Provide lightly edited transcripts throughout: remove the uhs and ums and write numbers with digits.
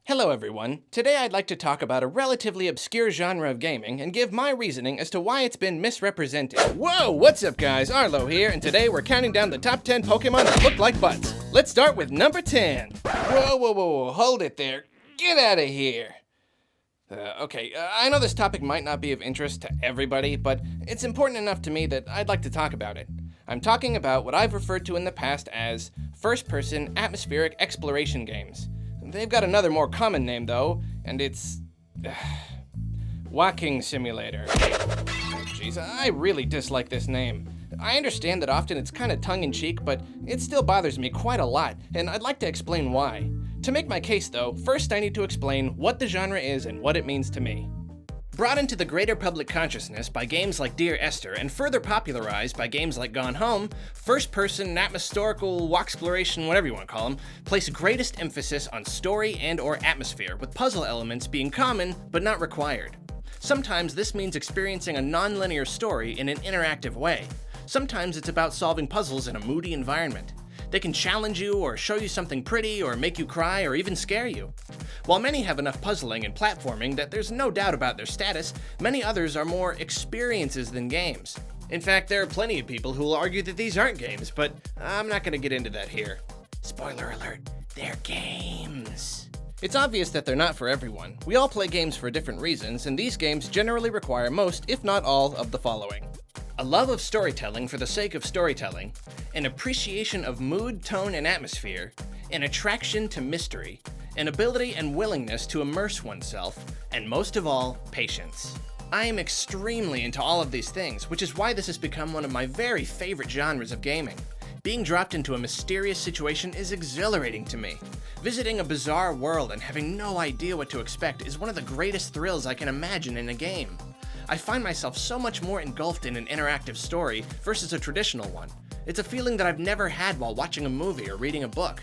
Hello everyone. Today I'd like to talk about a relatively obscure genre of gaming and give my reasoning as to why it's been misrepresented. Whoa, what's up guys? Arlo here, and today we're counting down the top 10 Pokemon that look like butts. Let's start with number 10. Whoa, hold it there. Get out of here. Okay, I know this topic might not be of interest to everybody, but it's important enough to me that I'd like to talk about it. I'm talking about what I've referred to in the past as first-person atmospheric exploration games. They've got another more common name though, and it's Walking Simulator. Jeez, I really dislike this name. I understand that often it's kind of tongue-in-cheek, but it still bothers me quite a lot, and I'd like to explain why. To make my case though, first I need to explain what the genre is and what it means to me. Brought into the greater public consciousness by games like Dear Esther and further popularized by games like Gone Home, first-person, atmospherical, walk-exploration, whatever you want to call them, place greatest emphasis on story and or atmosphere, with puzzle elements being common but not required. Sometimes this means experiencing a non-linear story in an interactive way. Sometimes it's about solving puzzles in a moody environment. They can challenge you or show you something pretty or make you cry or even scare you. While many have enough puzzling and platforming that there's no doubt about their status, many others are more experiences than games. In fact, there are plenty of people who will argue that these aren't games, but I'm not going to get into that here. Spoiler alert, they're games. It's obvious that they're not for everyone. We all play games for different reasons, and these games generally require most, if not all, of the following. A love of storytelling for the sake of storytelling, an appreciation of mood, tone, and atmosphere, an attraction to mystery, an ability and willingness to immerse oneself, and most of all, patience. I am extremely into all of these things, which is why this has become one of my very favorite genres of gaming. Being dropped into a mysterious situation is exhilarating to me. Visiting a bizarre world and having no idea what to expect is one of the greatest thrills I can imagine in a game. I find myself so much more engulfed in an interactive story versus a traditional one. It's a feeling that I've never had while watching a movie or reading a book.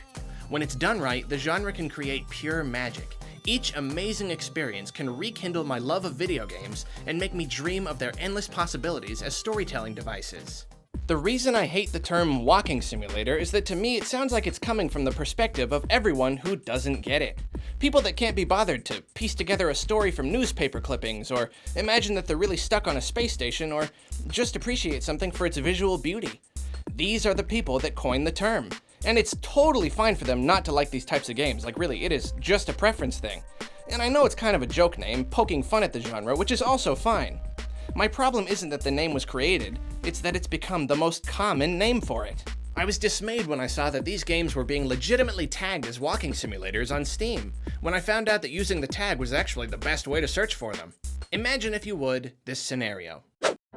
When it's done right, the genre can create pure magic. Each amazing experience can rekindle my love of video games and make me dream of their endless possibilities as storytelling devices. The reason I hate the term walking simulator is that to me it sounds like it's coming from the perspective of everyone who doesn't get it. People that can't be bothered to piece together a story from newspaper clippings, or imagine that they're really stuck on a space station, or just appreciate something for its visual beauty. These are the people that coined the term. And it's totally fine for them not to like these types of games, like really, it is just a preference thing. And I know it's kind of a joke name, poking fun at the genre, which is also fine. My problem isn't that the name was created, it's that it's become the most common name for it. I was dismayed when I saw that these games were being legitimately tagged as walking simulators on Steam, when I found out that using the tag was actually the best way to search for them. Imagine, if you would, this scenario.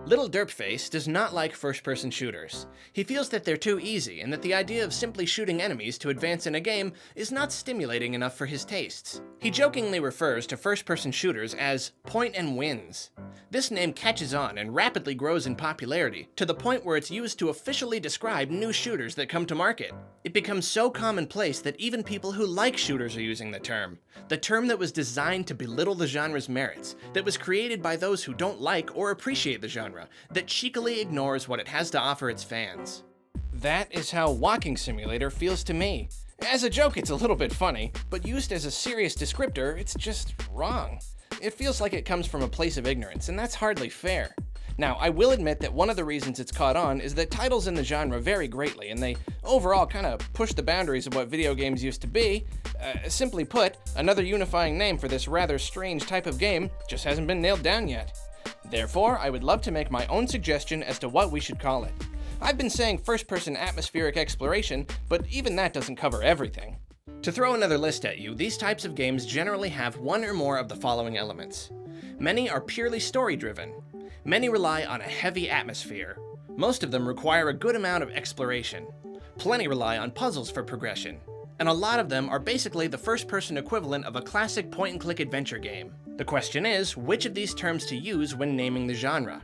Little Derpface does not like first-person shooters. He feels that they're too easy and that the idea of simply shooting enemies to advance in a game is not stimulating enough for his tastes. He jokingly refers to first-person shooters as point-and-wins. This name catches on and rapidly grows in popularity to the point where it's used to officially describe new shooters that come to market. It becomes so commonplace that even people who like shooters are using the term. The term that was designed to belittle the genre's merits, that was created by those who don't like or appreciate the genre, that cheekily ignores what it has to offer its fans. That is how Walking Simulator feels to me. As a joke, it's a little bit funny, but used as a serious descriptor, it's just wrong. It feels like it comes from a place of ignorance, and that's hardly fair. Now, I will admit that one of the reasons it's caught on is that titles in the genre vary greatly, and they overall kind of push the boundaries of what video games used to be. Simply put, another unifying name for this rather strange type of game just hasn't been nailed down yet. Therefore, I would love to make my own suggestion as to what we should call it. I've been saying first-person atmospheric exploration, but even that doesn't cover everything. To throw another list at you, these types of games generally have one or more of the following elements. Many are purely story-driven. Many rely on a heavy atmosphere. Most of them require a good amount of exploration. Plenty rely on puzzles for progression. And a lot of them are basically the first-person equivalent of a classic point-and-click adventure game. The question is, which of these terms to use when naming the genre?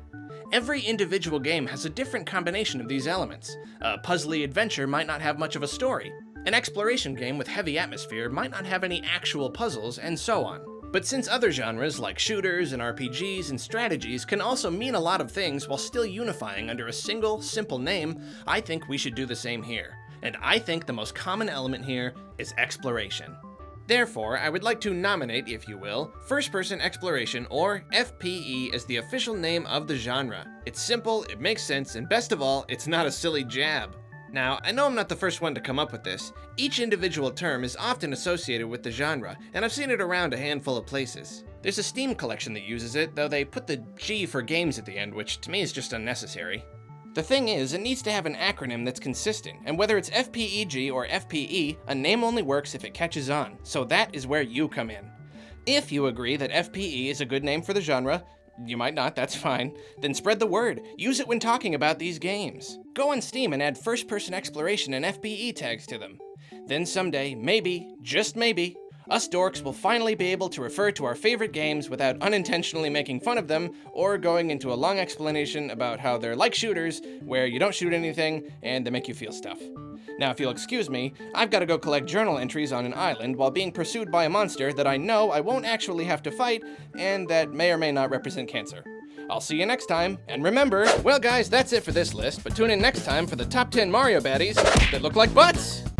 Every individual game has a different combination of these elements. A puzzly adventure might not have much of a story. An exploration game with heavy atmosphere might not have any actual puzzles, and so on. But since other genres like shooters and RPGs and strategies can also mean a lot of things while still unifying under a single, simple name, I think we should do the same here. And I think the most common element here is exploration. Therefore, I would like to nominate, if you will, First-Person Exploration, or FPE, as the official name of the genre. It's simple, it makes sense, and best of all, it's not a silly jab. Now, I know I'm not the first one to come up with this. Each individual term is often associated with the genre, and I've seen it around a handful of places. There's a Steam collection that uses it, though they put the G for games at the end, which to me is just unnecessary. The thing is, it needs to have an acronym that's consistent, and whether it's FPEG or FPE, a name only works if it catches on, so that is where you come in. If you agree that FPE is a good name for the genre, you might not, that's fine, then spread the word. Use it when talking about these games. Go on Steam and add first-person exploration and FPE tags to them. Then someday, maybe, just maybe, us dorks will finally be able to refer to our favorite games without unintentionally making fun of them or going into a long explanation about how they're like shooters, where you don't shoot anything and they make you feel stuff. Now, if you'll excuse me, I've got to go collect journal entries on an island while being pursued by a monster that I know I won't actually have to fight and that may or may not represent cancer. I'll see you next time, and remember, well guys, that's it for this list, but tune in next time for the top 10 Mario baddies that look like butts!